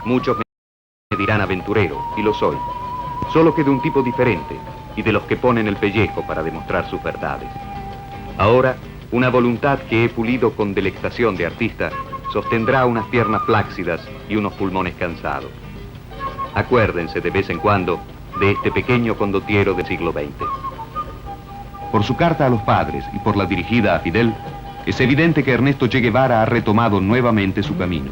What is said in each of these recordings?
Muchos me dirán aventurero, y lo soy, solo que de un tipo diferente, y de los que ponen el pellejo para demostrar sus verdades. Ahora, una voluntad que he pulido con delectación de artista sostendrá unas piernas flácidas y unos pulmones cansados. Acuérdense de vez en cuando de este pequeño condottiero del siglo XX. Por su carta a los padres y por la dirigida a Fidel, es evidente que Ernesto Che Guevara ha retomado nuevamente su camino.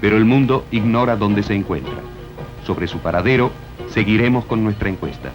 Pero el mundo ignora dónde se encuentra. Sobre su paradero, seguiremos con nuestra encuesta.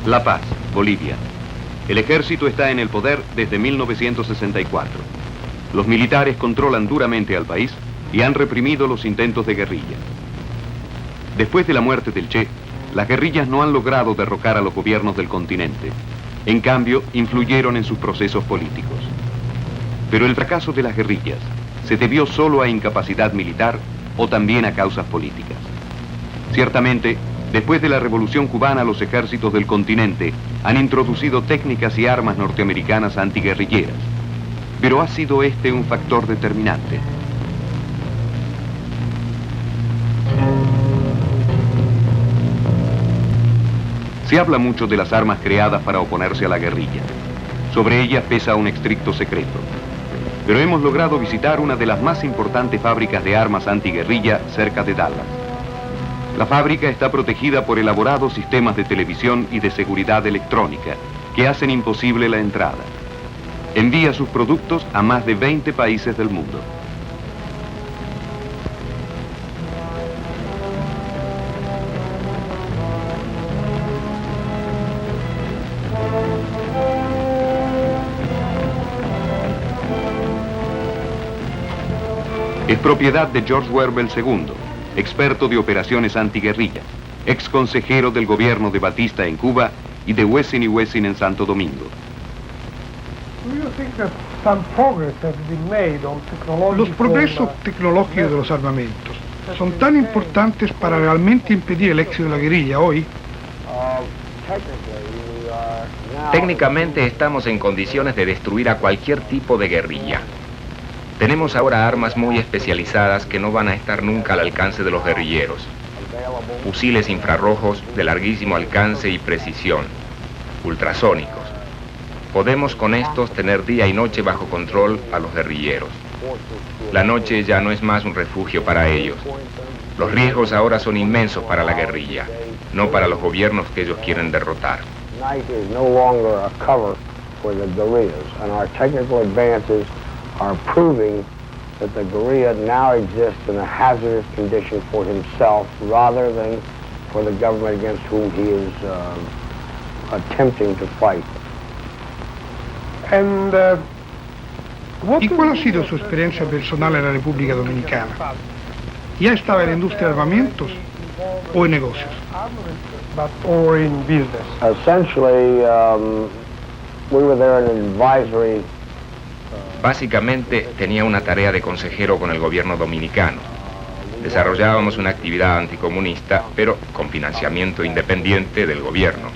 La Paz, Bolivia. El ejército está en el poder desde 1964. Los militares controlan duramente al país y han reprimido los intentos de guerrilla. Después de la muerte del Che, las guerrillas no han logrado derrocar a los gobiernos del continente. En cambio, influyeron en sus procesos políticos. Pero el fracaso de las guerrillas se debió solo a incapacidad militar o también a causas políticas. Ciertamente, después de la Revolución Cubana, los ejércitos del continente han introducido técnicas y armas norteamericanas antiguerrilleras. Pero ha sido este un factor determinante. Se habla mucho de las armas creadas para oponerse a la guerrilla. Sobre ellas pesa un estricto secreto. Pero hemos logrado visitar una de las más importantes fábricas de armas antiguerrilla cerca de Dallas. La fábrica está protegida por elaborados sistemas de televisión y de seguridad electrónica que hacen imposible la entrada. Envía sus productos a más de 20 países del mundo. Es propiedad de George Werbel II, experto de operaciones antiguerrillas, ex consejero del gobierno de Batista en Cuba y de Wessing y Wessing en Santo Domingo. Los progresos tecnológicos de los armamentos son tan importantes para realmente impedir el éxito de la guerrilla hoy. Técnicamente estamos en condiciones de destruir a cualquier tipo de guerrilla. Tenemos ahora armas muy especializadas que no van a estar nunca al alcance de los guerrilleros. Fusiles infrarrojos de larguísimo alcance y precisión, ultrasónicos. Podemos con estos tener día y noche bajo control a los guerrilleros. La noche ya no es más un refugio para ellos. Los riesgos ahora son inmensos para la guerrilla, no para los gobiernos que ellos quieren derrotar. Are proving that the guerrilla now exists in a hazardous condition for himself rather than for the government against whom he is attempting to fight. ¿Y cuál ha sido su experiencia personal en la República Dominicana? ¿Ya estaba en la industria de armamentos? o en negocios? Or in business. Essentially, we were there in an advisory. Básicamente tenía una tarea de consejero con el gobierno dominicano. Desarrollábamos una actividad anticomunista, pero con financiamiento independiente del gobierno.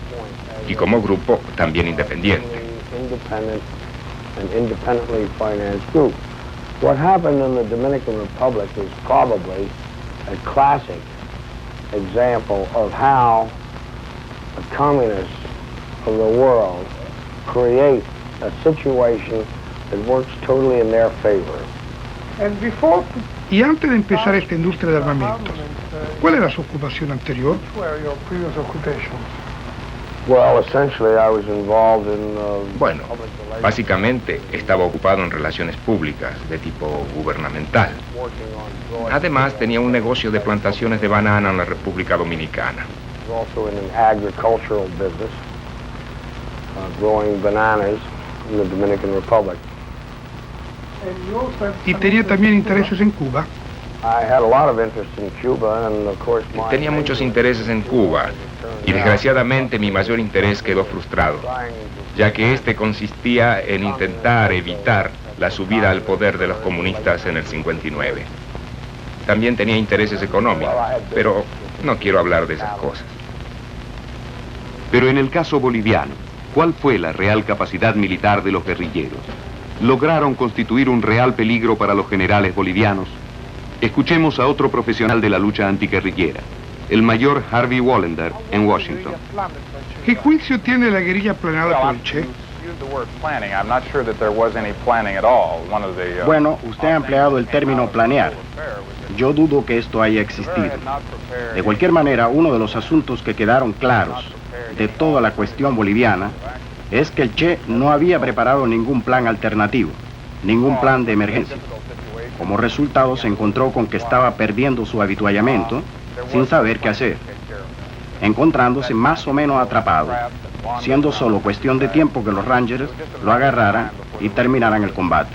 Y como grupo también independiente. Independently financed group. What happened in the Dominican Republic is probably a classic example of how the communists of the world create a situation that works totally in their favor. And before Y antes de empezar esta industria de armamentos, ¿cuál era su ocupación anterior? were your previous occupations? Well, essentially I was involved in Bueno, public relations, básicamente estaba ocupado en relaciones públicas de tipo gubernamental. working on growing, Además tenía un negocio de plantaciones de banana en la República Dominicana. also in an agricultural business, growing bananas in the Dominican Republic. And you also had ¿Y some tenía interest también in intereses en Cuba? I had a lot of interest in Cuba, and of course my Tenía muchos intereses en Cuba y desgraciadamente mi mayor interés quedó frustrado, ya que este consistía en intentar evitar la subida al poder de los comunistas en el 59. También tenía intereses económicos, pero no quiero hablar de esas cosas. Pero en el caso boliviano, ¿cuál fue la real capacidad militar de los guerrilleros? ¿Lograron constituir un real peligro para los generales bolivianos? Escuchemos a otro profesional de la lucha antiguerrillera, el mayor Harvey Wallender, en Washington. ¿Qué juicio tiene la guerrilla planeada por el Che? Bueno, usted ha empleado el término planear. Yo dudo que esto haya existido. De cualquier manera, uno de los asuntos que quedaron claros de toda la cuestión boliviana es que el Che no había preparado ningún plan alternativo, ningún plan de emergencia. Como resultado se encontró con que estaba perdiendo su avituallamiento sin saber qué hacer, encontrándose más o menos atrapado, siendo solo cuestión de tiempo que los Rangers lo agarraran y terminaran el combate.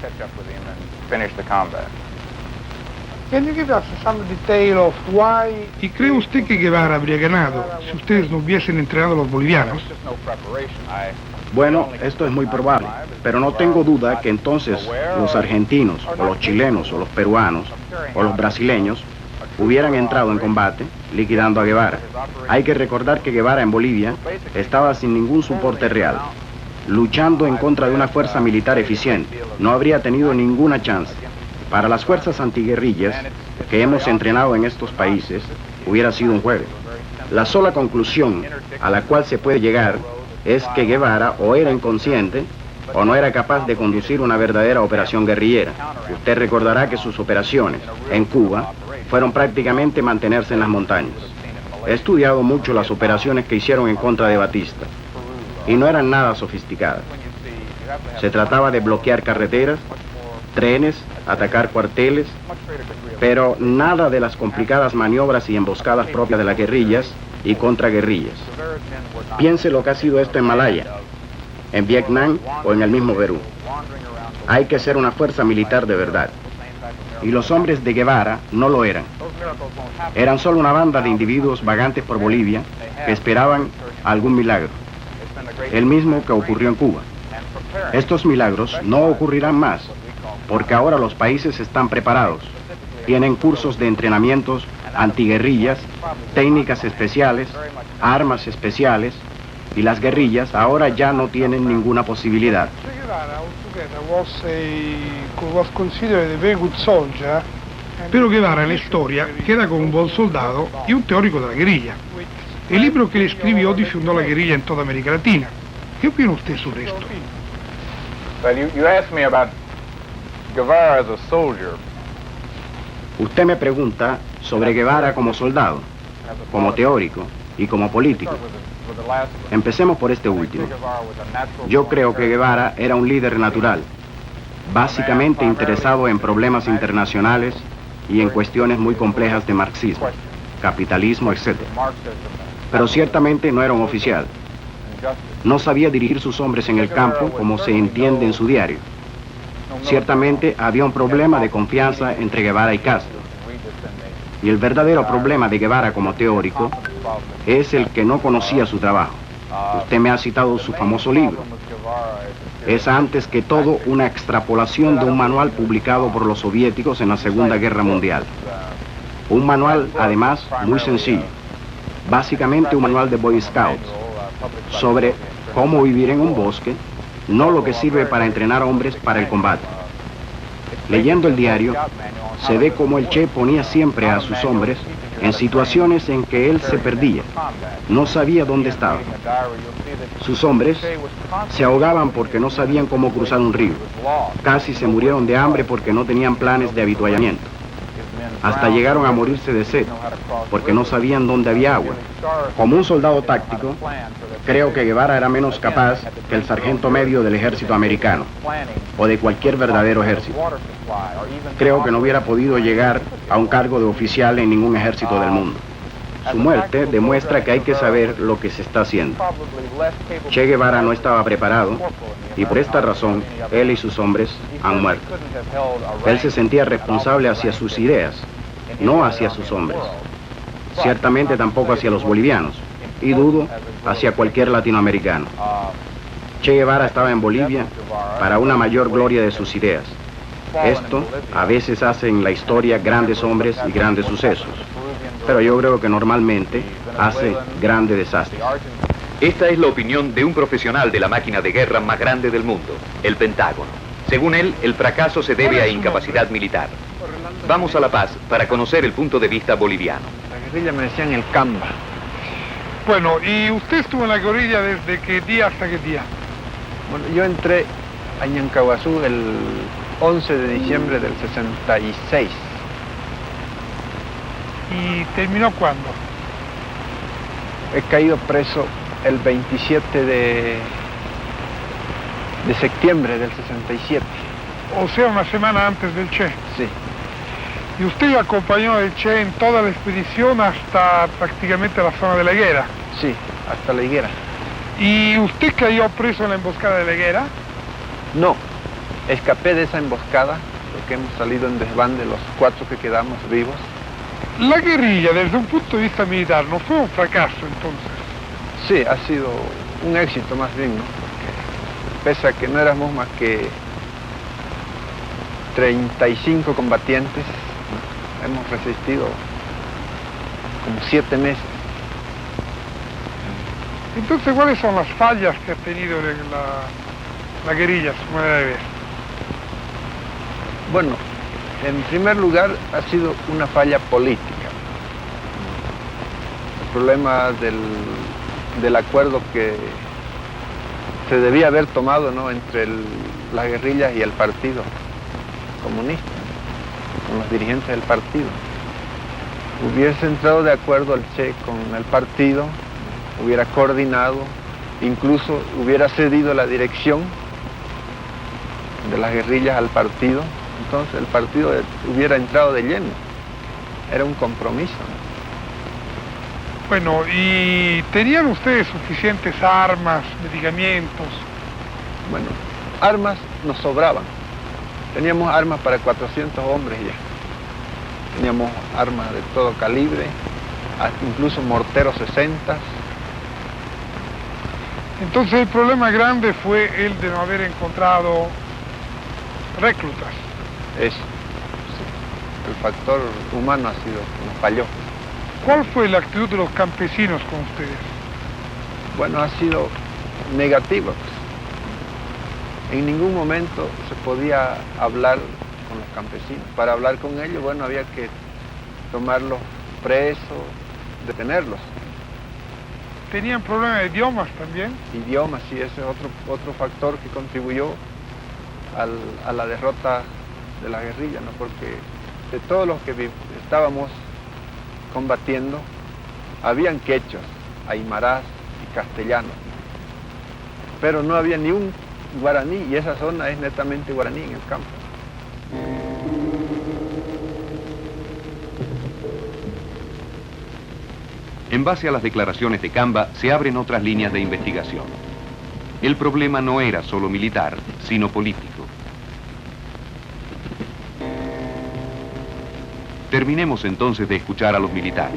Can you give us some detail of why? ¿Y cree usted que Guevara habría ganado si ustedes no hubiesen entrenado a los bolivianos? Bueno, esto es muy probable, pero no tengo duda que entonces los argentinos, o los chilenos, o los peruanos, o los brasileños hubieran entrado en combate, liquidando a Guevara. Hay que recordar que Guevara en Bolivia estaba sin ningún soporte real, luchando en contra de una fuerza militar eficiente. No habría tenido ninguna chance. Para las fuerzas antiguerrillas que hemos entrenado en estos países, hubiera sido un juego. La sola conclusión a la cual se puede llegar es que Guevara o era inconsciente o no era capaz de conducir una verdadera operación guerrillera. Usted recordará que sus operaciones en Cuba fueron prácticamente mantenerse en las montañas. He estudiado mucho las operaciones que hicieron en contra de Batista y no eran nada sofisticadas. Se trataba de bloquear carreteras, trenes, atacar cuarteles, pero nada de las complicadas maniobras y emboscadas propias de las guerrillas y contraguerrillas. Piense lo que ha sido esto en Malaya, en Vietnam o en el mismo Perú. Hay que ser una fuerza militar de verdad. Y los hombres de Guevara no lo eran. Eran solo una banda de individuos vagantes por Bolivia que esperaban algún milagro, el mismo que ocurrió en Cuba. Estos milagros no ocurrirán más, porque ahora los países están preparados. Tienen cursos de entrenamientos antiguerrillas, técnicas especiales, armas especiales, y las guerrillas ahora ya no tienen ninguna posibilidad. Che Guevara was considered a very good soldier. Pero Guevara en la historia queda como un buen soldado y un teórico de la guerrilla. El libro que le escribió difundió la guerrilla en toda América Latina. ¿Qué opina usted sobre esto? You asked me about Guevara as a soldier. Usted me pregunta sobre Guevara como soldado, como teórico y como político. Empecemos por este último. Yo creo que Guevara era un líder natural, básicamente interesado en problemas internacionales y en cuestiones muy complejas de marxismo, capitalismo, etc. Pero ciertamente no era un oficial. No sabía dirigir sus hombres en el campo como se entiende en su diario. Ciertamente había un problema de confianza entre Guevara y Castro. Y el verdadero problema de Guevara como teórico es el que no conocía su trabajo. Usted me ha citado su famoso libro. Es antes que todo una extrapolación de un manual publicado por los soviéticos en la Segunda Guerra Mundial. Un manual, además, muy sencillo. Básicamente un manual de Boy Scouts sobre cómo vivir en un bosque, no lo que sirve para entrenar hombres para el combate. Leyendo el diario, se ve cómo el Che ponía siempre a sus hombres en situaciones en que él se perdía, no sabía dónde estaba. Sus hombres se ahogaban porque no sabían cómo cruzar un río, casi se murieron de hambre porque no tenían planes de avituallamiento. Hasta llegaron a morirse de sed, porque no sabían dónde había agua. Como un soldado táctico, creo que Guevara era menos capaz que el sargento medio del ejército americano, o de cualquier verdadero ejército. Creo que no hubiera podido llegar a un cargo de oficial en ningún ejército del mundo. Su muerte demuestra que hay que saber lo que se está haciendo. Che Guevara no estaba preparado, y por esta razón, él y sus hombres han muerto. Él se sentía responsable hacia sus ideas, no hacia sus hombres. Ciertamente tampoco hacia los bolivianos, y dudo hacia cualquier latinoamericano. Che Guevara estaba en Bolivia para una mayor gloria de sus ideas. Esto a veces hace en la historia grandes hombres y grandes sucesos, pero yo creo que normalmente hace grandes desastres. Esta es la opinión de un profesional de la máquina de guerra más grande del mundo, el Pentágono. Según él, el fracaso se debe a incapacidad militar. Vamos a La Paz para conocer el punto de vista boliviano. La guerrilla me decían el Camba. Bueno, ¿y usted estuvo en la guerrilla desde qué día hasta qué día? Bueno, yo entré a Ñancahuazú el 11 de diciembre del 66. ¿Y terminó cuándo? He caído preso el 27 de septiembre del 67. O sea, una semana antes del Che. Sí. ¿Y usted acompañó al Che en toda la expedición hasta prácticamente la zona de La Higuera? Sí, hasta La Higuera. ¿Y usted cayó preso en la emboscada de La Higuera? No, escapé de esa emboscada porque hemos salido en desbande los 4 que quedamos vivos. La guerrilla, desde un punto de vista militar, ¿no fue un fracaso entonces? Sí, ha sido un éxito más bien, ¿no? Porque pese a que no éramos más que 35 combatientes, hemos resistido como 7 meses. Entonces, ¿cuáles son las fallas que ha tenido la guerrilla, su manera de ver? Bueno, en primer lugar ha sido una falla política. El problema del acuerdo que se debía haber tomado, ¿no?, entre las guerrillas y el partido comunista, con los dirigentes del partido. Hubiese entrado de acuerdo el Che con el partido, hubiera coordinado, incluso hubiera cedido la dirección de las guerrillas al partido, entonces el partido hubiera entrado de lleno. Era un compromiso, ¿no? Bueno, ¿y tenían ustedes suficientes armas, medicamentos? Bueno, armas nos sobraban. Teníamos armas para 400 hombres ya. Teníamos armas de todo calibre, incluso morteros 60. Entonces el problema grande fue el de no haber encontrado reclutas. Eso, sí. El factor humano nos falló. ¿Cuál fue la actitud de los campesinos con ustedes? Bueno, ha sido negativa. En ningún momento se podía hablar con los campesinos. Para hablar con ellos, bueno, había que tomarlos presos, detenerlos. ¿Tenían problemas de idiomas también? Idiomas, sí, ese es otro factor que contribuyó a la derrota de la guerrilla, ¿no? Porque de todos los que estábamos combatiendo, habían quechos, aymarás y castellanos, pero no había ni un guaraní, y esa zona es netamente guaraní en el campo. En base a las declaraciones de Camba, se abren otras líneas de investigación. El problema no era solo militar, sino político. Terminemos entonces de escuchar a los militares.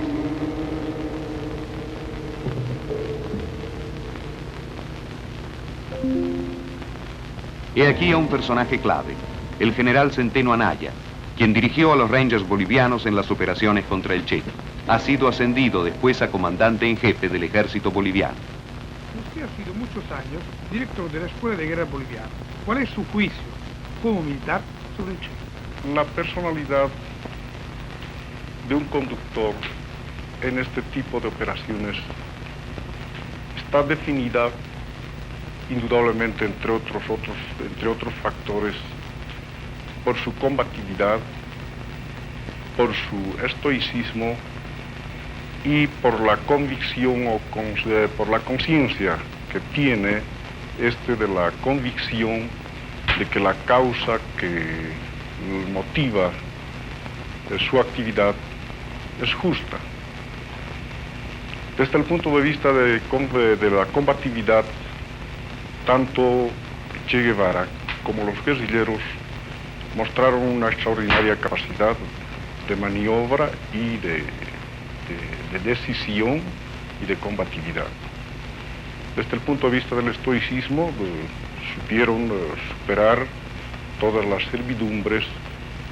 He aquí a un personaje clave, el general Centeno Anaya, quien dirigió a los Rangers bolivianos en las operaciones contra el Che. Ha sido ascendido después a comandante en jefe del ejército boliviano. Usted ha sido muchos años director de la Escuela de Guerra Boliviana. ¿Cuál es su juicio como militar sobre el Che? La personalidad de un conductor en este tipo de operaciones está definida indudablemente entre otros factores por su combatividad, por su estoicismo y por la convicción por la conciencia que tiene de la convicción de que la causa que motiva su actividad es justa. Desde el punto de vista de la combatividad, tanto Che Guevara como los guerrilleros mostraron una extraordinaria capacidad de maniobra y de decisión y de combatividad. Desde el punto de vista del estoicismo, supieron superar todas las servidumbres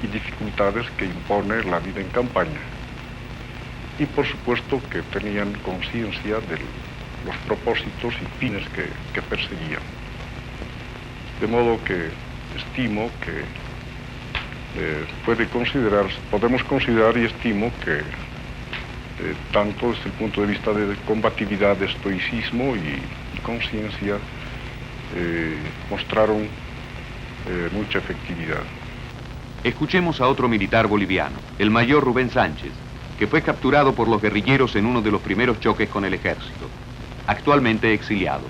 y dificultades que impone la vida en campaña. Y por supuesto que tenían conciencia de los propósitos y fines que perseguían. De modo que estimo que podemos considerar y estimo que tanto desde el punto de vista de combatividad, de estoicismo y conciencia, mostraron mucha efectividad. Escuchemos a otro militar boliviano, el mayor Rubén Sánchez, que fue capturado por los guerrilleros en uno de los primeros choques con el ejército, actualmente exiliado.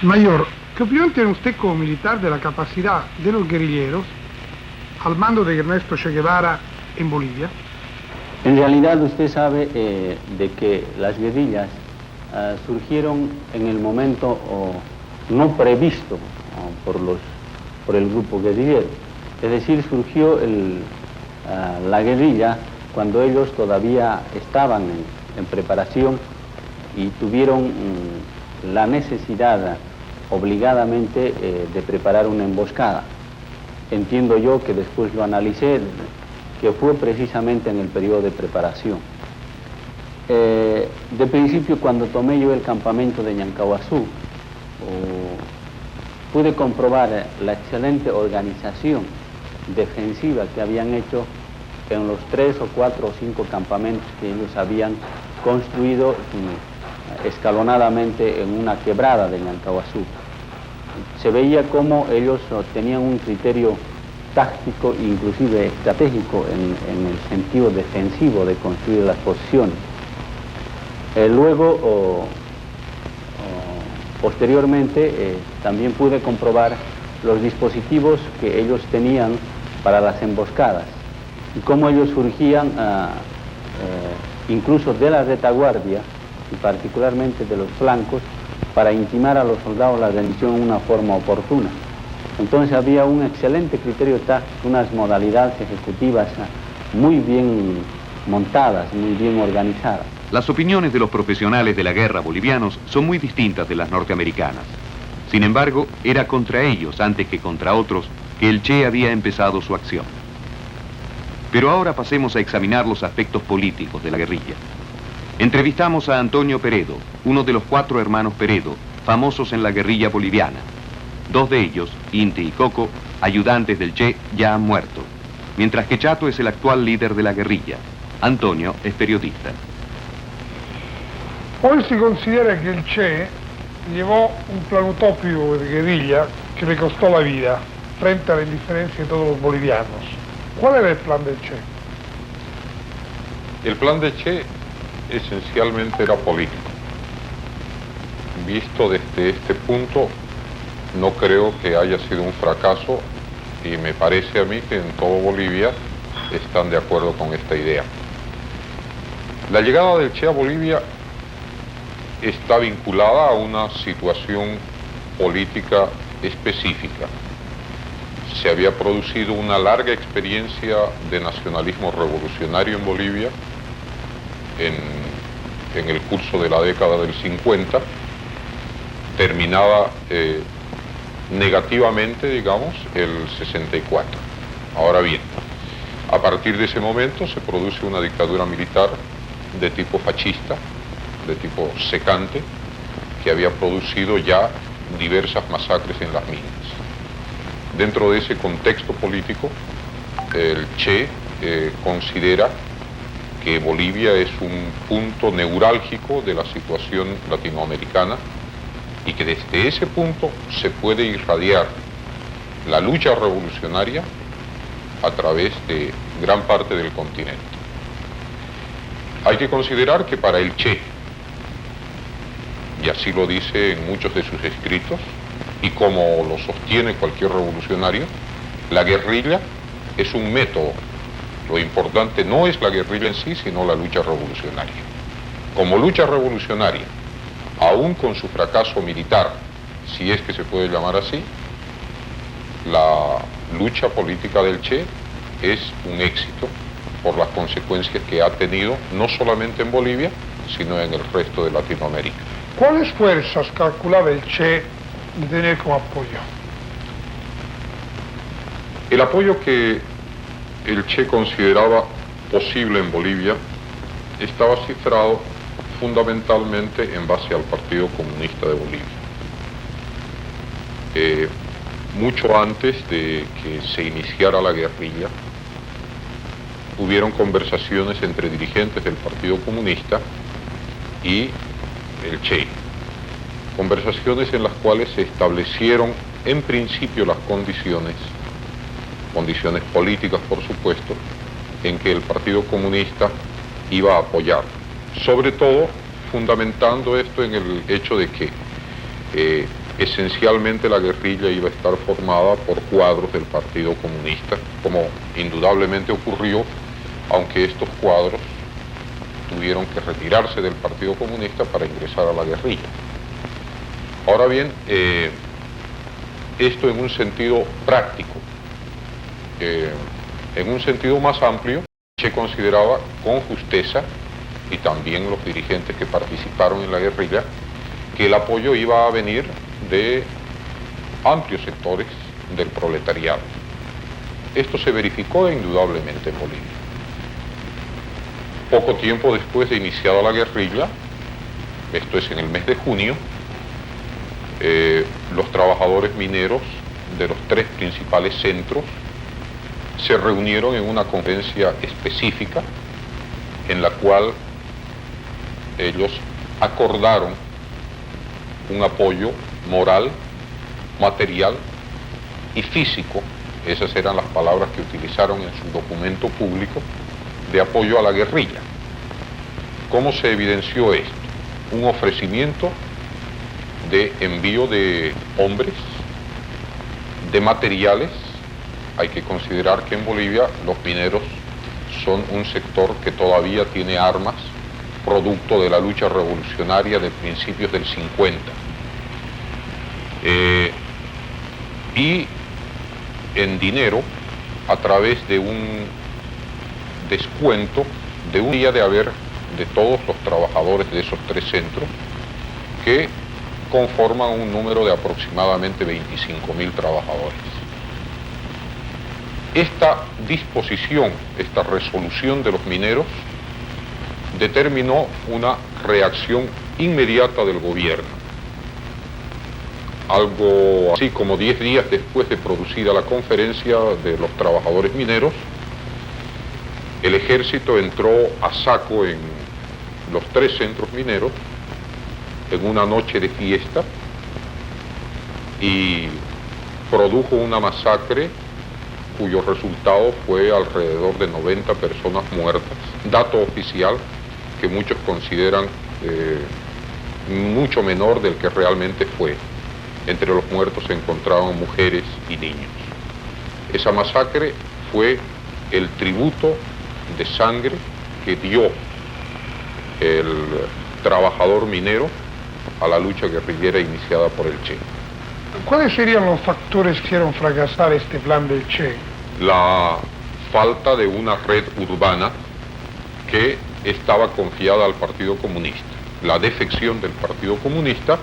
Mayor, ¿qué opinión tiene usted como militar de la capacidad de los guerrilleros al mando de Ernesto Che Guevara en Bolivia? En realidad usted sabe de que las guerrillas surgieron en el momento no previsto por el grupo guerrillero. Es decir, surgió la guerrilla cuando ellos todavía estaban en preparación y tuvieron la necesidad obligadamente de preparar una emboscada. Entiendo yo que después lo analicé, que fue precisamente en el periodo de preparación. De principio, cuando tomé yo el campamento de Ñancahuazú, pude comprobar la excelente organización defensiva que habían hecho en los 3 o 4 o 5 campamentos que ellos habían construido escalonadamente en una quebrada de Ñancahuazú. Se veía cómo ellos tenían un criterio táctico e inclusive estratégico en el sentido defensivo de construir las posiciones. Luego, posteriormente, también pude comprobar los dispositivos que ellos tenían para las emboscadas y cómo ellos surgían incluso de la retaguardia y particularmente de los flancos para intimar a los soldados la rendición en una forma oportuna. Entonces había un excelente criterio táctico, unas modalidades ejecutivas muy bien montadas, muy bien organizadas. Las opiniones de los profesionales de la guerra bolivianos son muy distintas de las norteamericanas. Sin embargo, era contra ellos, antes que contra otros, que el Che había empezado su acción. Pero ahora pasemos a examinar los aspectos políticos de la guerrilla. Entrevistamos a Antonio Peredo, uno de los 4 hermanos Peredo, famosos en la guerrilla boliviana. 2 de ellos, Inti y Coco, ayudantes del Che, ya han muerto, mientras que Chato es el actual líder de la guerrilla. Antonio es periodista. Hoy se considera que el Che llevó un plan utópico de guerrilla que le costó la vida frente a la indiferencia de todos los bolivianos. ¿Cuál era el plan del Che? El plan de Che esencialmente era político. Visto desde este punto, no creo que haya sido un fracaso y me parece a mí que en todo Bolivia están de acuerdo con esta idea. La llegada del Che a Bolivia está vinculada a una situación política específica. se había producido una larga experiencia de nacionalismo revolucionario en Bolivia en el curso de la década del 50, terminada negativamente, digamos, el 64. Ahora bien, a partir de ese momento se produce una dictadura militar de tipo fascista, de tipo secante, que había producido ya diversas masacres en las minas. Dentro de ese contexto político, el Che considera que Bolivia es un punto neurálgico de la situación latinoamericana y que desde ese punto se puede irradiar la lucha revolucionaria a través de gran parte del continente. Hay que considerar que para el Che, y así lo dice en muchos de sus escritos, y como lo sostiene cualquier revolucionario, la guerrilla es un método. Lo importante no es la guerrilla en sí, sino la lucha revolucionaria. Como lucha revolucionaria, aún con su fracaso militar, si es que se puede llamar así, la lucha política del Che es un éxito por las consecuencias que ha tenido, no solamente en Bolivia, sino en el resto de Latinoamérica. ¿Cuáles fuerzas calculaba el Che de tener como apoyo? El apoyo que el Che consideraba posible en Bolivia estaba cifrado fundamentalmente en base al Partido Comunista de Bolivia. Mucho antes de que se iniciara la guerrilla, hubieron conversaciones entre dirigentes del Partido Comunista y el Che. Conversaciones en las cuales se establecieron en principio las condiciones políticas, por supuesto, en que el Partido Comunista iba a apoyar. Sobre todo, fundamentando esto en el hecho de que esencialmente la guerrilla iba a estar formada por cuadros del Partido Comunista, como indudablemente ocurrió, aunque estos cuadros tuvieron que retirarse del Partido Comunista para ingresar a la guerrilla. Ahora bien, esto en un sentido práctico. En un sentido más amplio, se consideraba con justeza, y también los dirigentes que participaron en la guerrilla, que el apoyo iba a venir de amplios sectores del proletariado. Esto se verificó indudablemente en Bolivia. Poco tiempo después de iniciada la guerrilla, esto es en el mes de junio, los trabajadores mineros de los tres principales centros se reunieron en una conferencia específica en la cual ellos acordaron un apoyo moral, material y físico, esas eran las palabras que utilizaron en su documento público, de apoyo a la guerrilla. ¿Cómo se evidenció esto? Un ofrecimiento de envío de hombres, de materiales. Hay que considerar que en Bolivia los mineros son un sector que todavía tiene armas, producto de la lucha revolucionaria de principios del 50. Y en dinero, a través de un descuento de un día de haber de todos los trabajadores de esos tres centros, que conforman un número de aproximadamente 25.000 trabajadores. Esta disposición, esta resolución de los mineros, determinó una reacción inmediata del gobierno. Algo así como 10 días después de producida la conferencia de los trabajadores mineros, el ejército entró a saco en los tres centros mineros en una noche de fiesta y produjo una masacre cuyo resultado fue alrededor de 90 personas muertas, dato oficial que muchos consideran mucho menor del que realmente fue. Entre los muertos se encontraban mujeres y niños. Esa masacre fue el tributo de sangre que dio el trabajador minero a la lucha guerrillera iniciada por el Che. ¿Cuáles serían los factores que hicieron fracasar este plan del Che? La falta de una red urbana que estaba confiada al Partido Comunista. La defección del Partido Comunista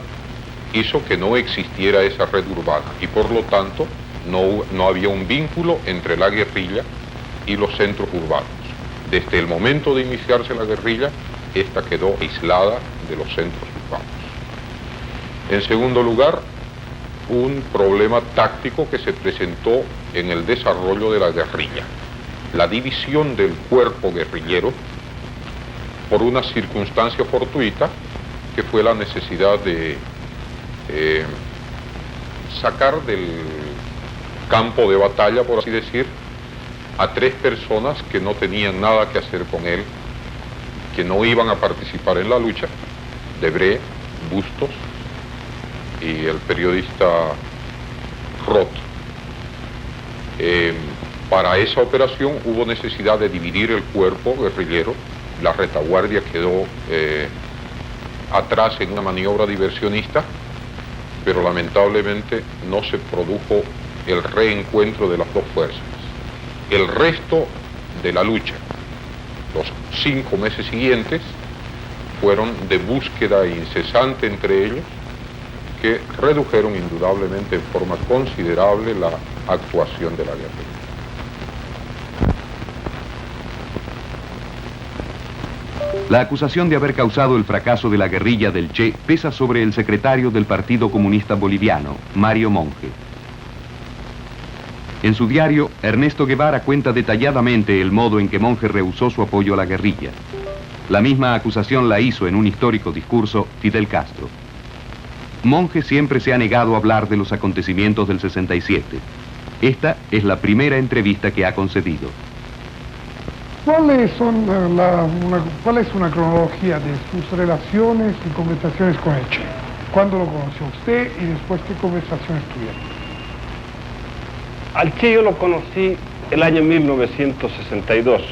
hizo que no existiera esa red urbana y por lo tanto no había un vínculo entre la guerrilla y los centros urbanos. Desde el momento de iniciarse la guerrilla, esta quedó aislada de los centros urbanos. En segundo lugar, un problema táctico que se presentó en el desarrollo de la guerrilla. La división del cuerpo guerrillero por una circunstancia fortuita que fue la necesidad de sacar del campo de batalla, por así decir, a 3 personas que no tenían nada que hacer con él, que no iban a participar en la lucha: Debré, Bustos y el periodista Roth. Para esa operación hubo necesidad de dividir el cuerpo guerrillero. La retaguardia quedó atrás en una maniobra diversionista, pero lamentablemente no se produjo el reencuentro de las dos fuerzas. El resto de la lucha, los 5 meses siguientes, fueron de búsqueda incesante entre ellos, que redujeron indudablemente en forma considerable la actuación de la guerrilla. La acusación de haber causado el fracaso de la guerrilla del Che pesa sobre el secretario del Partido Comunista Boliviano, Mario Monge. En su diario, Ernesto Guevara cuenta detalladamente el modo en que Monge rehusó su apoyo a la guerrilla. La misma acusación la hizo en un histórico discurso Fidel Castro. Monge siempre se ha negado a hablar de los acontecimientos del 67. Esta es la primera entrevista que ha concedido. ¿Cuál es una cronología de sus relaciones y conversaciones con el Che? ¿Cuándo lo conoció usted y después qué conversaciones tuvieron? Al Che yo lo conocí el año 1962.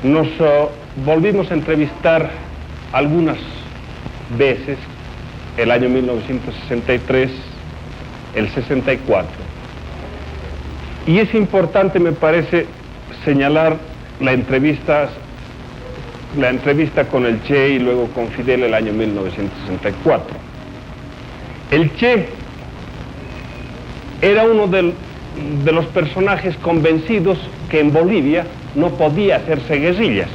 Nos volvimos a entrevistar algunas veces, el año 1963, el 64. Y es importante, me parece, señalar la entrevista con el Che y luego con Fidel el año 1964. El Che era uno de los personajes convencidos que en Bolivia no podía hacerse guerrillas.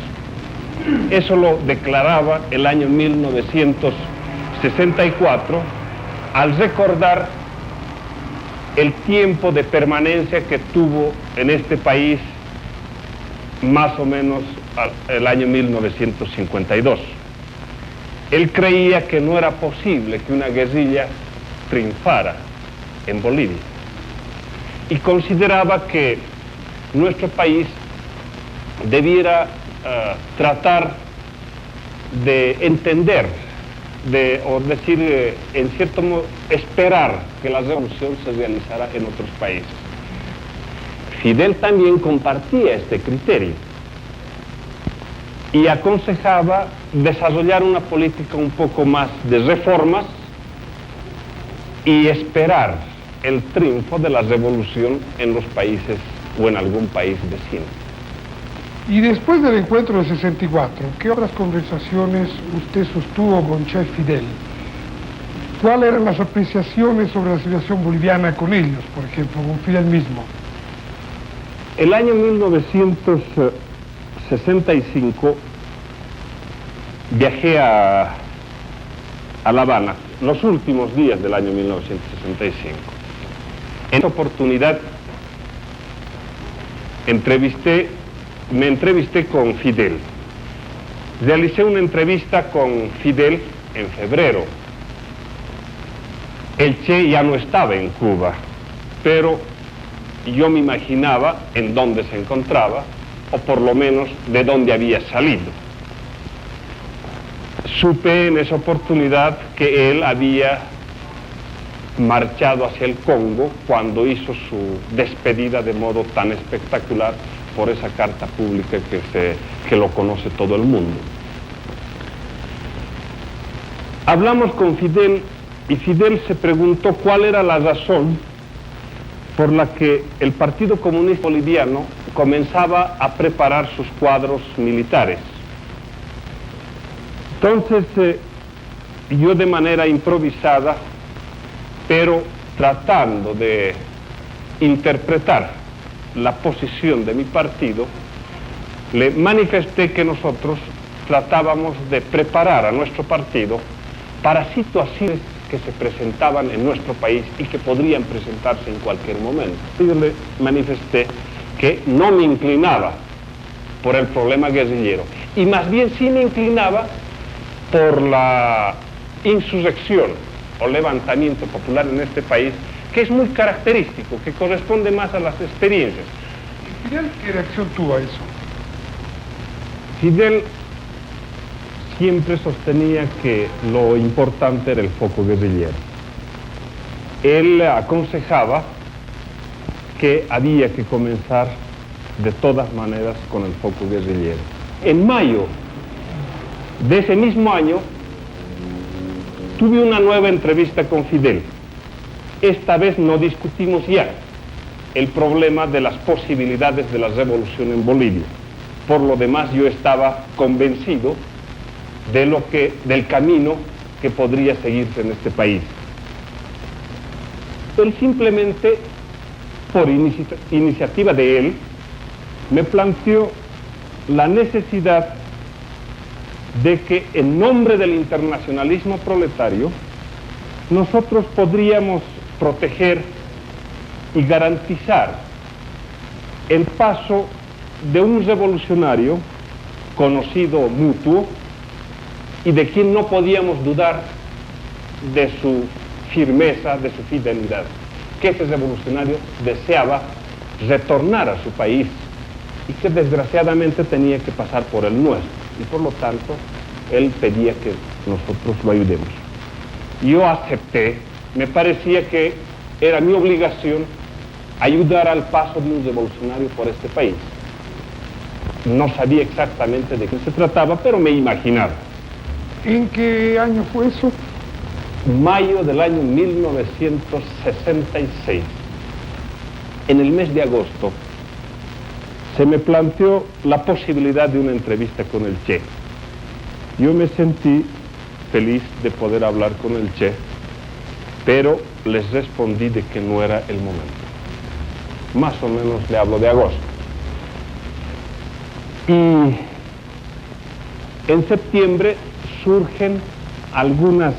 Eso lo declaraba el año 1964 al recordar el tiempo de permanencia que tuvo en este país más o menos el año 1952. Él creía que no era posible que una guerrilla triunfara en Bolivia y consideraba que nuestro país debiera tratar de entender, o decir, en cierto modo, esperar que la revolución se realizara en otros países. Fidel también compartía este criterio y aconsejaba desarrollar una política un poco más de reformas y esperar el triunfo de la revolución en los países o en algún país vecino. Y después del encuentro del 64, ¿qué otras conversaciones usted sostuvo con Che Fidel? ¿Cuáles eran las apreciaciones sobre la situación boliviana con ellos, por ejemplo, con Fidel mismo? El año 1965 viajé a La Habana, los últimos días del año 1965. En esa oportunidad me entrevisté con Fidel. Realicé una entrevista con Fidel en febrero. El Che ya no estaba en Cuba, pero yo me imaginaba en dónde se encontraba, o por lo menos de dónde había salido. Supe en esa oportunidad que él había marchado hacia el Congo cuando hizo su despedida de modo tan espectacular por esa carta pública que lo conoce todo el mundo. Hablamos con Fidel y Fidel se preguntó cuál era la razón por la que el Partido Comunista Boliviano comenzaba a preparar sus cuadros militares. Entonces, yo de manera improvisada, pero tratando de interpretar la posición de mi partido, le manifesté que nosotros tratábamos de preparar a nuestro partido para situaciones que se presentaban en nuestro país y que podrían presentarse en cualquier momento. Yo le manifesté que no me inclinaba por el problema guerrillero, y más bien sí me inclinaba por la insurrección o levantamiento popular en este país, que es muy característico, que corresponde más a las experiencias. ¿Y Fidel qué reacción tuvo a eso? Fidel siempre sostenía que lo importante era el foco guerrillero. Él aconsejaba que había que comenzar de todas maneras con el foco guerrillero. En mayo de ese mismo año tuve una nueva entrevista con Fidel. Esta vez no discutimos ya el problema de las posibilidades de la revolución en Bolivia. Por lo demás, yo estaba convencido del camino que podría seguirse en este país. Él simplemente, por iniciativa de él, me planteó la necesidad de que en nombre del internacionalismo proletario nosotros podríamos proteger y garantizar el paso de un revolucionario conocido mutuo y de quien no podíamos dudar de su firmeza, de su fidelidad, que ese revolucionario deseaba retornar a su país y que desgraciadamente tenía que pasar por el nuestro, y por lo tanto él pedía que nosotros lo ayudemos. Yo acepté, me parecía que era mi obligación ayudar al paso de un revolucionario por este país. No sabía exactamente de qué se trataba, pero me imaginaba. ¿En qué año fue eso? Mayo del año 1966. En el mes de agosto se me planteó la posibilidad de una entrevista con el Che. Yo me sentí feliz de poder hablar con el Che, pero les respondí de que no era el momento. Más o menos le hablo de agosto. Y en septiembre surgen algunas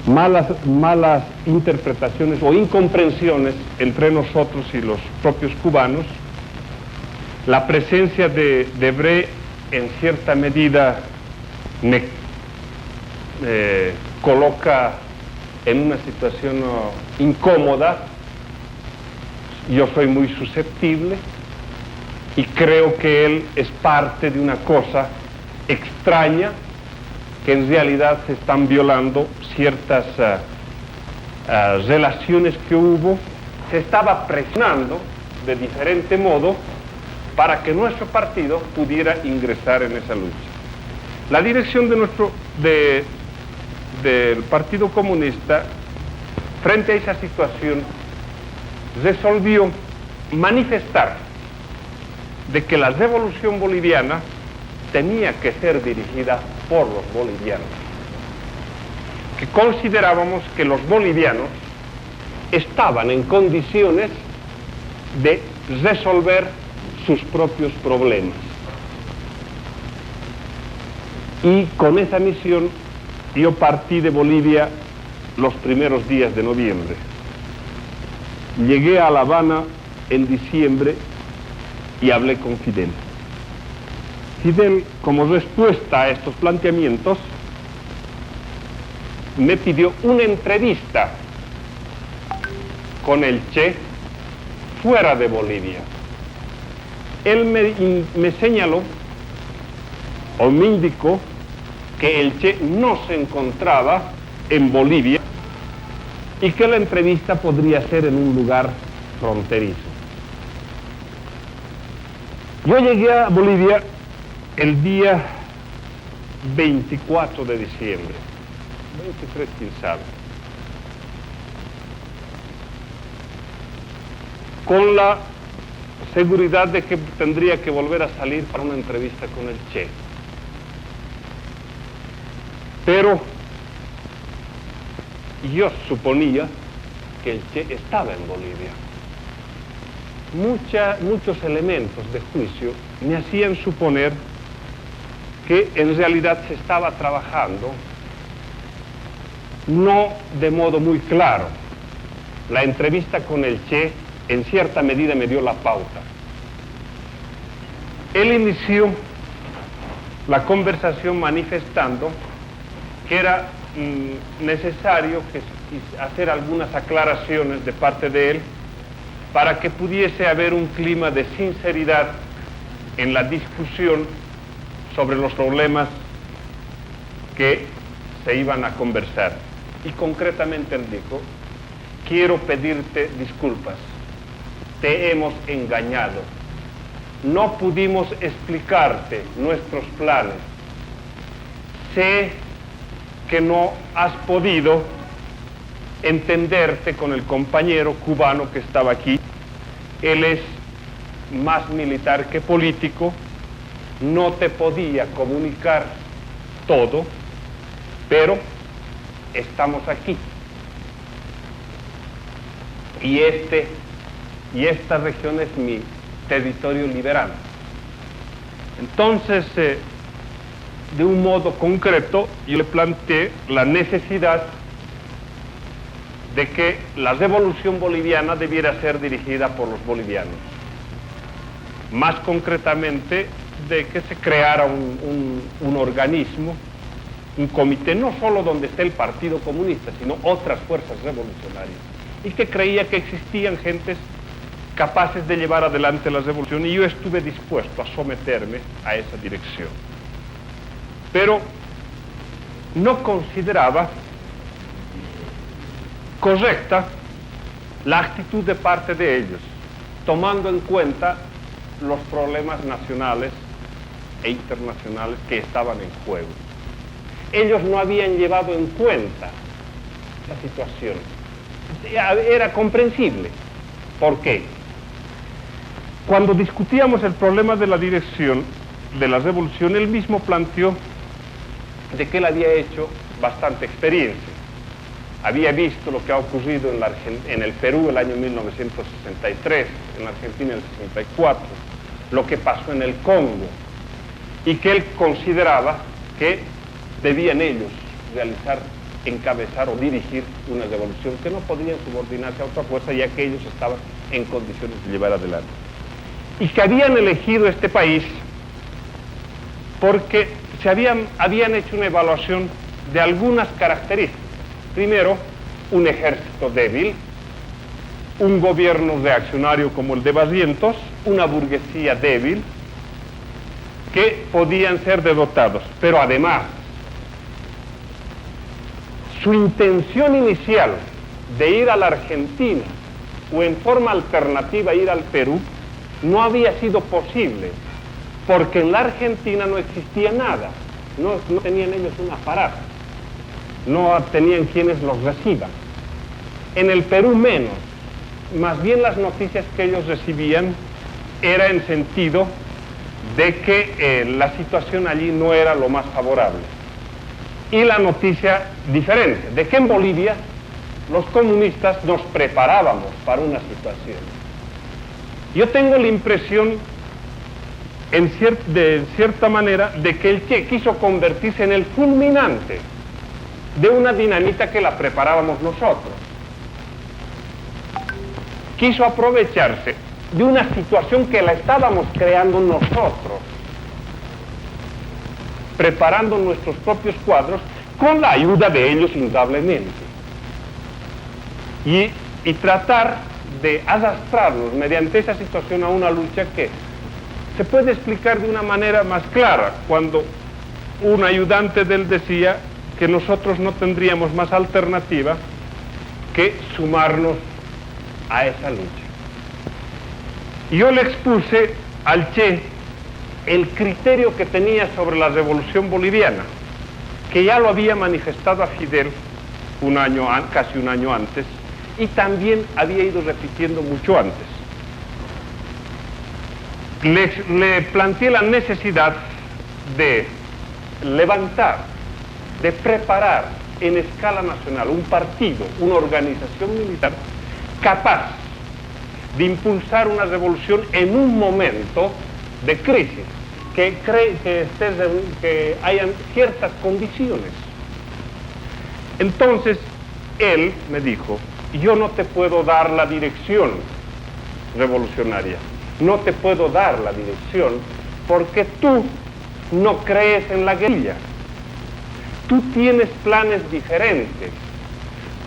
malas interpretaciones o incomprensiones entre nosotros y los propios cubanos. La presencia de Debré en cierta medida me coloca en una situación incómoda. Yo soy muy susceptible y creo que él es parte de una cosa extraña, que en realidad se están violando ciertas relaciones que hubo. Se estaba presionando de diferente modo para que nuestro partido pudiera ingresar en esa lucha. La dirección del Partido Comunista, frente a esa situación, resolvió manifestar de que la revolución boliviana tenía que ser dirigida por los bolivianos, que considerábamos que los bolivianos estaban en condiciones de resolver sus propios problemas. Y con esa misión yo partí de Bolivia los primeros días de noviembre. Llegué a La Habana en diciembre y hablé con Fidel. Fidel, como respuesta a estos planteamientos, me pidió una entrevista con el Che fuera de Bolivia. Él me señaló o me indicó que el Che no se encontraba en Bolivia y que la entrevista podría ser en un lugar fronterizo. Yo llegué a Bolivia el día 24 de diciembre. 23, quién sabe. Con la seguridad de que tendría que volver a salir para una entrevista con el Che. Pero yo suponía que el Che estaba en Bolivia. Muchos elementos de juicio me hacían suponer que en realidad se estaba trabajando no de modo muy claro. La entrevista con el Che en cierta medida me dio la pauta. Él inició la conversación manifestando que era necesario hacer algunas aclaraciones de parte de él para que pudiese haber un clima de sinceridad en la discusión sobre los problemas que se iban a conversar. Y concretamente él dijo: quiero pedirte disculpas, te hemos engañado, no pudimos explicarte nuestros planes, sé que no has podido entenderte con el compañero cubano que estaba aquí, él es más militar que político, no te podía comunicar todo, pero estamos aquí. Y esta región es mi territorio liberal. Entonces, de un modo concreto, yo le planteé la necesidad de que la revolución boliviana debiera ser dirigida por los bolivianos. Más concretamente, de que se creara un organismo, un comité, no solo donde esté el Partido Comunista, sino otras fuerzas revolucionarias, y que creía que existían gentes capaces de llevar adelante la revolución, y yo estuve dispuesto a someterme a esa dirección. Pero no consideraba correcta la actitud de parte de ellos, tomando en cuenta los problemas nacionales e internacionales que estaban en juego. Ellos no habían llevado en cuenta la situación. Era comprensible. ¿Por qué? Cuando discutíamos el problema de la dirección de la revolución, él mismo planteó de que él había hecho bastante experiencia. Había visto lo que ha ocurrido en el Perú el año 1963, en la Argentina en el 64, lo que pasó en el Congo, y que él consideraba que debían ellos encabezar o dirigir una revolución, que no podían subordinarse a otra fuerza, ya que ellos estaban en condiciones de llevar adelante. Y que habían elegido este país porque habían hecho una evaluación de algunas características. Primero, un ejército débil, un gobierno reaccionario como el de Barrientos, una burguesía débil, que podían ser derrotados. Pero además, su intención inicial de ir a la Argentina o en forma alternativa ir al Perú no había sido posible, porque en la Argentina no existía nada, no tenían ellos un aparato, no tenían quienes los reciban. En el Perú menos, más bien las noticias que ellos recibían era en sentido de que la situación allí no era lo más favorable. Y la noticia diferente, de que en Bolivia los comunistas nos preparábamos para una situación. Yo tengo la impresión, de cierta manera, de que el Che quiso convertirse en el fulminante de una dinamita que la preparábamos nosotros. Quiso aprovecharse de una situación que la estábamos creando nosotros, preparando nuestros propios cuadros con la ayuda de ellos indudablemente. Y tratar de arrastrarnos mediante esa situación a una lucha que se puede explicar de una manera más clara cuando un ayudante de él decía que nosotros no tendríamos más alternativa que sumarnos a esa lucha. Y yo le expuse al Che el criterio que tenía sobre la revolución boliviana, que ya lo había manifestado a Fidel casi un año antes, y también había ido repitiendo mucho antes. Le planteé la necesidad de levantar, de preparar en escala nacional un partido, una organización militar capaz de impulsar una revolución en un momento de crisis, que hayan ciertas condiciones. Entonces, él me dijo, yo no te puedo dar la dirección revolucionaria, no te puedo dar la dirección porque tú no crees en la guerrilla. Tú tienes planes diferentes.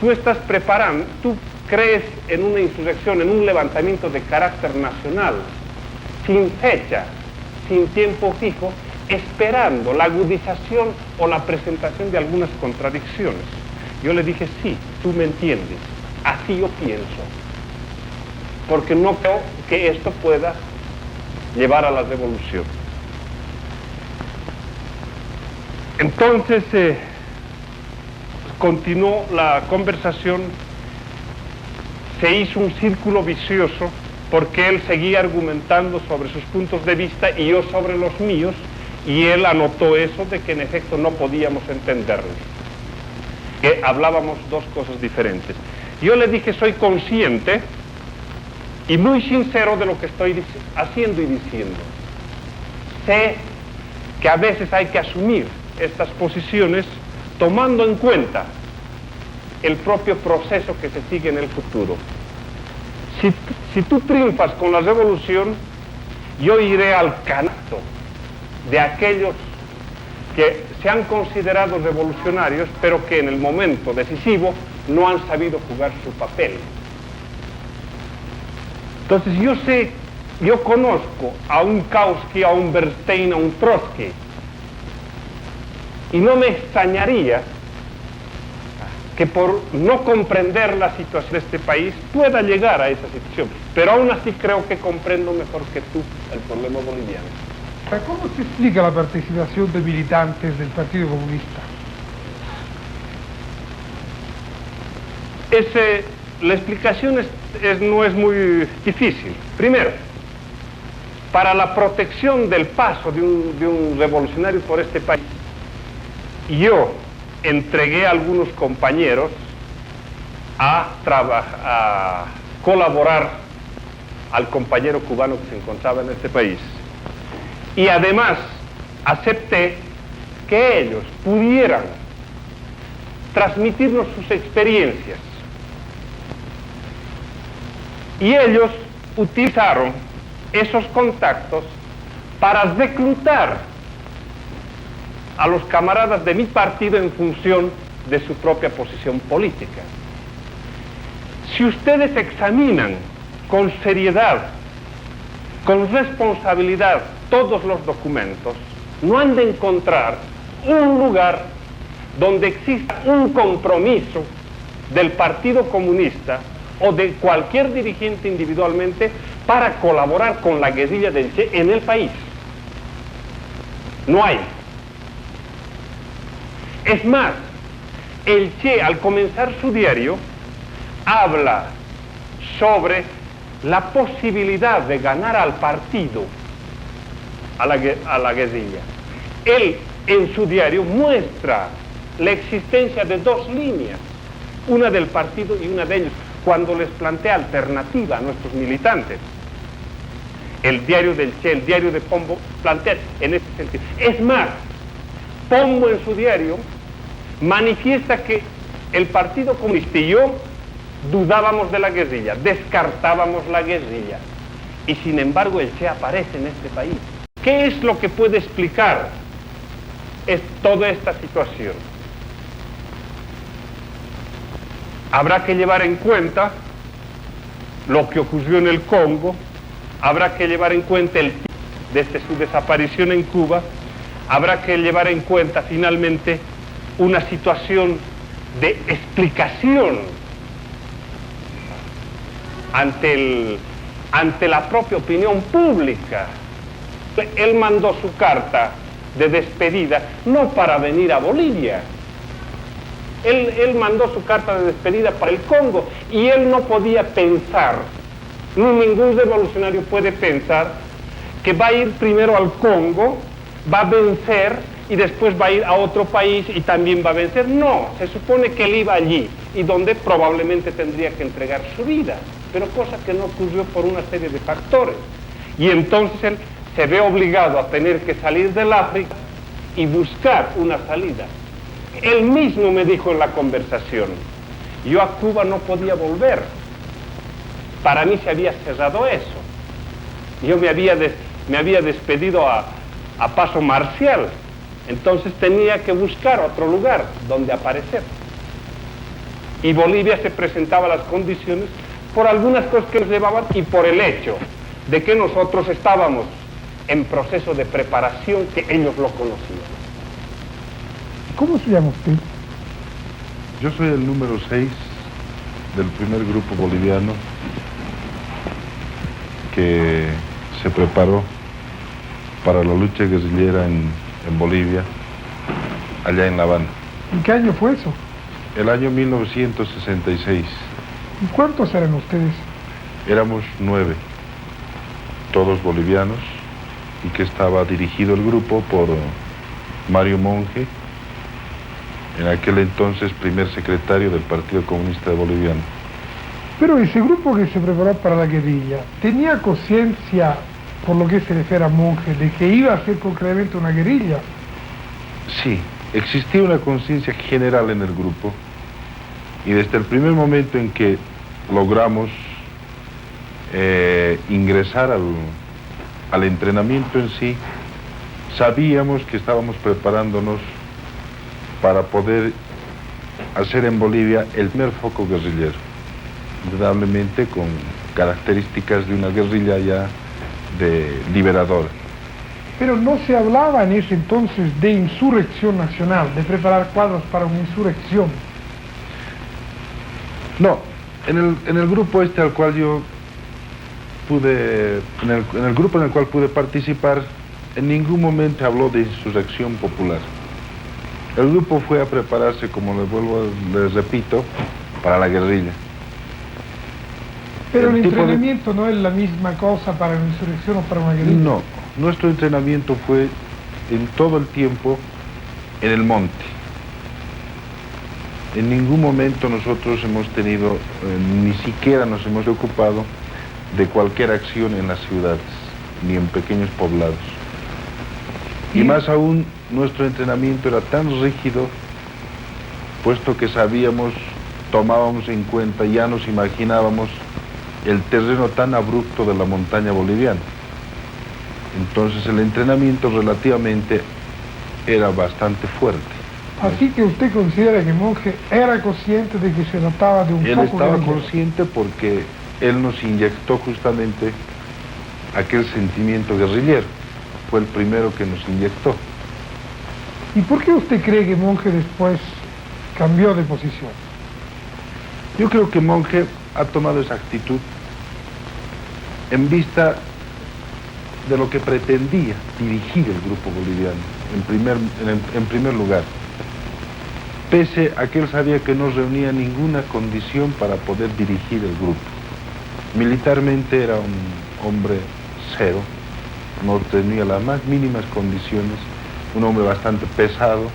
Tú estás preparando, tú crees en una insurrección, en un levantamiento de carácter nacional, sin fecha, sin tiempo fijo, esperando la agudización o la presentación de algunas contradicciones. Yo le dije, sí, tú me entiendes, así yo pienso, porque no creo que esto pueda llevar a la revolución. Entonces, continuó la conversación, se hizo un círculo vicioso, porque él seguía argumentando sobre sus puntos de vista y yo sobre los míos, y él anotó eso de que en efecto no podíamos entendernos, que hablábamos dos cosas diferentes. Yo le dije, soy consciente y muy sincero de lo que estoy haciendo y diciendo. Sé que a veces hay que asumir estas posiciones tomando en cuenta el propio proceso que se sigue en el futuro. Si tú triunfas con la revolución, yo iré al canasto de aquellos que se han considerado revolucionarios, pero que en el momento decisivo no han sabido jugar su papel. Entonces yo conozco a un Kautsky, a un Bernstein, a un Trotsky, y no me extrañaría que por no comprender la situación de este país pueda llegar a esa situación. Pero aún así creo que comprendo mejor que tú el problema boliviano. ¿Cómo se explica la participación de militantes del Partido Comunista? La explicación no es muy difícil. Primero, para la protección del paso de un revolucionario por este país, yo entregué a algunos compañeros a colaborar al compañero cubano que se encontraba en este país. Y además acepté que ellos pudieran transmitirnos sus experiencias. Y ellos utilizaron esos contactos para reclutar a los camaradas de mi partido en función de su propia posición política. Si ustedes examinan con seriedad, con responsabilidad todos los documentos, no han de encontrar un lugar donde exista un compromiso del Partido Comunista o de cualquier dirigente individualmente para colaborar con la guerrilla del Che en el país. No hay. Es más, el Che, al comenzar su diario, habla sobre la posibilidad de ganar al partido, a la guerrilla. Él, en su diario, muestra la existencia de dos líneas, una del partido y una de ellos, cuando les plantea alternativa a nuestros militantes. El diario del Che, el diario de Pombo, plantea en este sentido. Es más, Pombo en su diario manifiesta que el Partido Comunista y yo dudábamos de la guerrilla, descartábamos la guerrilla, y sin embargo el Che aparece en este país. ¿Qué es lo que puede explicar toda esta situación? Habrá que llevar en cuenta lo que ocurrió en el Congo, habrá que llevar en cuenta desde su desaparición en Cuba, habrá que llevar en cuenta finalmente una situación de explicación ante la propia opinión pública. Él mandó su carta de despedida, no para venir a Bolivia. Él mandó su carta de despedida para el Congo y él no podía pensar, ningún revolucionario puede pensar que va a ir primero al Congo, va a vencer y después va a ir a otro país y también va a vencer. No, se supone que él iba allí y donde probablemente tendría que entregar su vida, pero cosa que no ocurrió por una serie de factores. Y entonces él se ve obligado a tener que salir del África y buscar una salida. Él mismo me dijo en la conversación, yo a Cuba no podía volver. Para mí se había cerrado eso. Yo me había despedido a paso marcial. Entonces tenía que buscar otro lugar donde aparecer. Y Bolivia se presentaba las condiciones por algunas cosas que nos llevaban y por el hecho de que nosotros estábamos en proceso de preparación que ellos lo conocían. ¿Cómo se llama usted? Yo soy el número 6 del primer grupo boliviano que se preparó para la lucha guerrillera en Bolivia, allá en La Habana. ¿En qué año fue eso? El año 1966. ¿Y cuántos eran ustedes? Éramos 9, todos bolivianos, y que estaba dirigido el grupo por Mario Monge, en aquel entonces primer secretario del Partido Comunista Boliviano. Pero ese grupo que se preparó para la guerrilla, ¿tenía conciencia, por lo que se refiere a Monge, de que iba a ser concretamente una guerrilla? Sí, existía una conciencia general en el grupo, y desde el primer momento en que logramos ingresar al entrenamiento en sí, sabíamos que estábamos preparándonos para poder hacer en Bolivia el primer foco guerrillero, indudablemente con características de una guerrilla ya liberadora. Pero no se hablaba en ese entonces de insurrección nacional, de preparar cuadros para una insurrección. No, en el grupo al cual yo pude, en el grupo en el cual pude participar, en ningún momento habló de insurrección popular. El grupo fue a prepararse, como les repito, para la guerrilla. Pero el entrenamiento no es la misma cosa para una insurrección o para una guerrilla. No, nuestro entrenamiento fue en todo el tiempo en el monte. En ningún momento nosotros hemos tenido, ni siquiera nos hemos ocupado de cualquier acción en las ciudades, ni en pequeños poblados. Y más aún, nuestro entrenamiento era tan rígido, puesto que sabíamos, tomábamos en cuenta, ya nos imaginábamos el terreno tan abrupto de la montaña boliviana. Entonces el entrenamiento relativamente era bastante fuerte. Así que usted considera que Monge era consciente de que se trataba de un foco guerrillero. Él estaba consciente porque él nos inyectó justamente aquel sentimiento guerrillero. Fue el primero que nos inyectó. ¿Y por qué usted cree que Monge después cambió de posición? Yo creo que Monge ha tomado esa actitud en vista de lo que pretendía dirigir el grupo boliviano, en primer lugar. Pese a que él sabía que no reunía ninguna condición para poder dirigir el grupo. Militarmente era un hombre cero, no tenía las más mínimas condiciones, un hombre bastante pesado,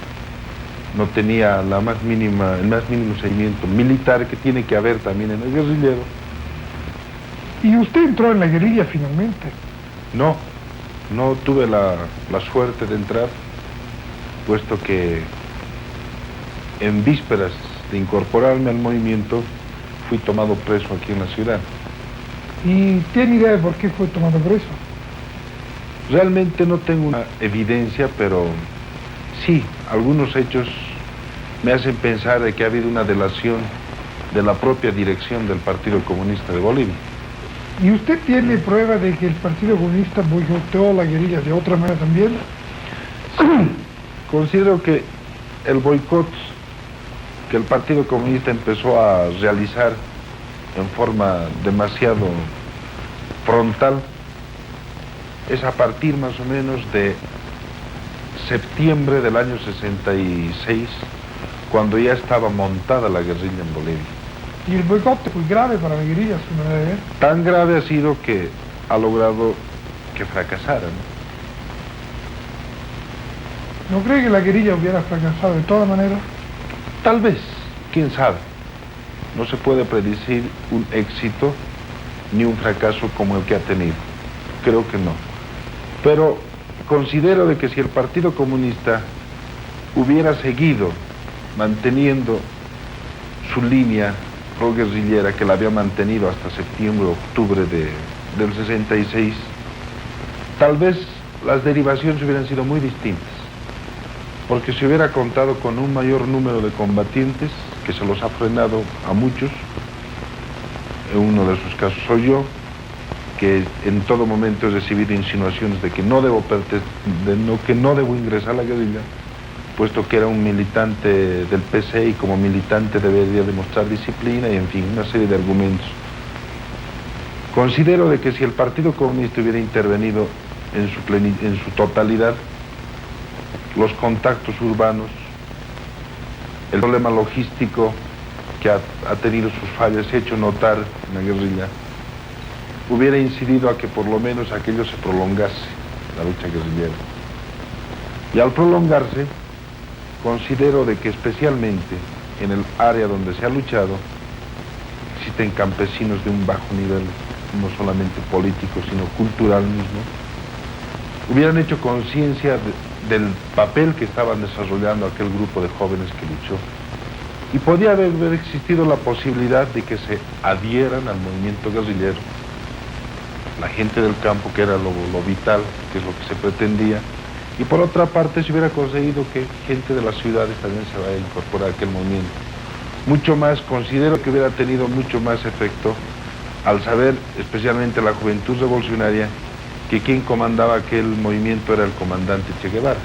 no tenía el más mínimo seguimiento militar que tiene que haber también en el guerrillero. ¿Y usted entró en la guerrilla finalmente? No tuve la suerte de entrar, puesto que en vísperas de incorporarme al movimiento fui tomado preso aquí en la ciudad. ¿Y tiene idea de por qué fue tomado preso? Realmente no tengo una evidencia, pero sí, algunos hechos me hacen pensar de que ha habido una delación de la propia dirección del Partido Comunista de Bolivia. ¿Y usted tiene prueba de que el Partido Comunista boicoteó la guerrilla de otra manera también? Sí, considero que el boicot que el Partido Comunista empezó a realizar en forma demasiado frontal es a partir más o menos de septiembre del año 66, cuando ya estaba montada la guerrilla en Bolivia. ¿Y el boicot fue grave para la guerrilla, a su manera de ver? Tan grave ha sido que ha logrado que fracasara, ¿No cree que la guerrilla hubiera fracasado de todas maneras? Tal vez, quién sabe. No se puede predecir un éxito ni un fracaso como el que ha tenido. Creo que no. Pero considero de que si el Partido Comunista hubiera seguido manteniendo su línea pro-guerrillera que la había mantenido hasta septiembre, octubre del 66, tal vez las derivaciones hubieran sido muy distintas. Porque se hubiera contado con un mayor número de combatientes, que se los ha frenado a muchos. En uno de esos casos soy yo, que en todo momento he recibido insinuaciones de que no debo ingresar a la guerrilla, puesto que era un militante del PC y como militante debería demostrar disciplina y en fin, una serie de argumentos. Considero de que si el Partido Comunista hubiera intervenido en su totalidad, los contactos urbanos, el problema logístico que ha tenido sus fallas, hecho notar en la guerrilla, hubiera incidido a que por lo menos aquello se prolongase, la lucha guerrillera. Y al prolongarse, considero de que especialmente en el área donde se ha luchado, existen campesinos de un bajo nivel, no solamente político, sino cultural mismo, hubieran hecho conciencia del papel que estaban desarrollando aquel grupo de jóvenes que luchó. Y podía haber existido la posibilidad de que se adhieran al movimiento guerrillero. La gente del campo, que era lo vital, que es lo que se pretendía. Y por otra parte se hubiera conseguido que gente de las ciudades también se vaya a incorporar a aquel movimiento. Mucho más, considero que hubiera tenido mucho más efecto al saber, especialmente la juventud revolucionaria, que quien comandaba aquel movimiento era el comandante Che Guevara.